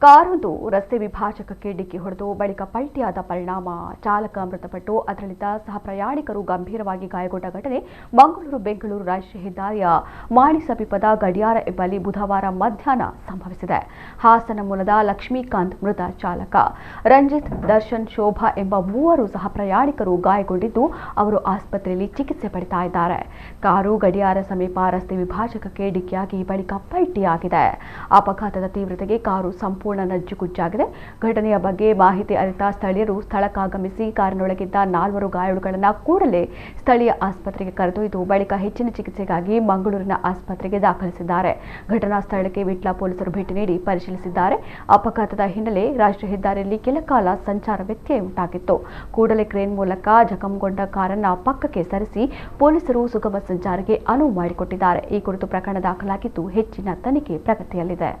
ಕಾರೊಂದು ರಸ್ತೆ ವಿಭಾಜಕಕ್ಕೆ ಡಿಕ್ಕಿ ಹೊಡೆದು ಬಳಿಕ ಪಲ್ಟಿಯಾದ ಪರಿಣಾಮ ಚಾಲಕ ಮೃತಪಟ್ಟು ಅದರಲ್ಲಿದ್ದ ಸಹ ಪ್ರಯಾಣಿಕರು ಗಂಭೀರವಾಗಿ ಗಾಯಗೊಂಡ ಘಟನೆ ಮಂಗಳೂರು ಬೆಂಗಳೂರು ರಾಷ್ಟ್ರೀಯ ಹೆದ್ದಾರಿಯ ಮಾಣಿ ಸಮೀಪದ ಗಡಿಯಾರ ಎಂಬಲ್ಲಿ ಬುಧವಾರ ಮಧ್ಯಾಹ್ನ ಸಂಭವಿಸಿದೆ. ಹಾಸನ ಮೂಲದ ಲಕ್ಷ್ಮೀಕಾಂತ್ ಮೃತ ಚಾಲಕ, ರಂಜಿತ್, ದರ್ಶನ್, ಶೋಭಾ ಎಂಬ ಮೂವರು ಸಹ ಪ್ರಯಾಣಿಕರು ಗಾಯಗೊಂಡಿದ್ದು ಅವರು ಆಸ್ಪತ್ರೆಯಲ್ಲಿ ಚಿಕಿತ್ಸೆ ಪಡೆತಾ ಇದ್ದಾರೆ. ಕಾರು ಗಡಿಯಾರ ಸಮೀಪ ರಸ್ತೆ ವಿಭಾಜಕಕ್ಕೆ ಡಿಕ್ಕಿಯಾಗಿ ಬಳಿಕ ಪಲ್ಟಿಯಾಗಿದೆ. ಅಪಘಾತದ ತೀವ್ರತೆಗೆ ಕಾರು ಸಂಪೂರ್ಣ ನಜ್ಜುಗುಜ್ಜಾಗಿದೆ. ಘಟನೆಯ ಬಗ್ಗೆ ಮಾಹಿತಿ ಅರಿತ ಸ್ಥಳೀಯರು ಸ್ಥಳಕ್ಕಾಗಮಿಸಿ ಕಾರಿನೊಳಗಿದ್ದ 4 ಗಾಯಾಳುಗಳನ್ನು ಕೂಡಲೇ ಸ್ಥಳೀಯ ಆಸ್ಪತ್ರೆಗೆ ಕರೆದೊಯ್ದು ಬಳಿಕ ಹೆಚ್ಚಿನ ಚಿಕಿತ್ಸೆಗಾಗಿ ಮಂಗಳೂರಿನ ಆಸ್ಪತ್ರೆಗೆ ದಾಖಲಿಸಿದ್ದಾರೆ. ಘಟನಾ ಸ್ಥಳಕ್ಕೆ ವಿಟ್ಲ ಪೊಲೀಸರು ಭೇಟಿ ನೀಡಿ ಪರಿಶೀಲಿಸಿದ್ದಾರೆ. ಅಪಘಾತದ ಹಿನ್ನೆಲೆ ರಾಷ್ಟ್ರೀಯ ಹೆದ್ದಾರಿಯಲ್ಲಿ ಕೆಲ ಕಾಲ ಸಂಚಾರ ವ್ಯತ್ಯಯ ಉಂಟಾಗಿತ್ತು. ಕೂಡಲೇ ಕ್ರೇನ್ ಮೂಲಕ ಜಖಂಗೊಂಡ ಕಾರನ್ನು ಪಕ್ಕಕ್ಕೆ ಸರಿಸಿ ಪೊಲೀಸರು ಸುಗಮ ಸಂಚಾರಕ್ಕೆ ಅನುವು ಮಾಡಿಕೊಟ್ಟಿದ್ದಾರೆ. ಈ ಕುರಿತು ಪ್ರಕರಣ ದಾಖಲಾಗಿದ್ದು ಹೆಚ್ಚಿನ ತನಿಖೆ ಪ್ರಗತಿಯಲ್ಲಿದೆ.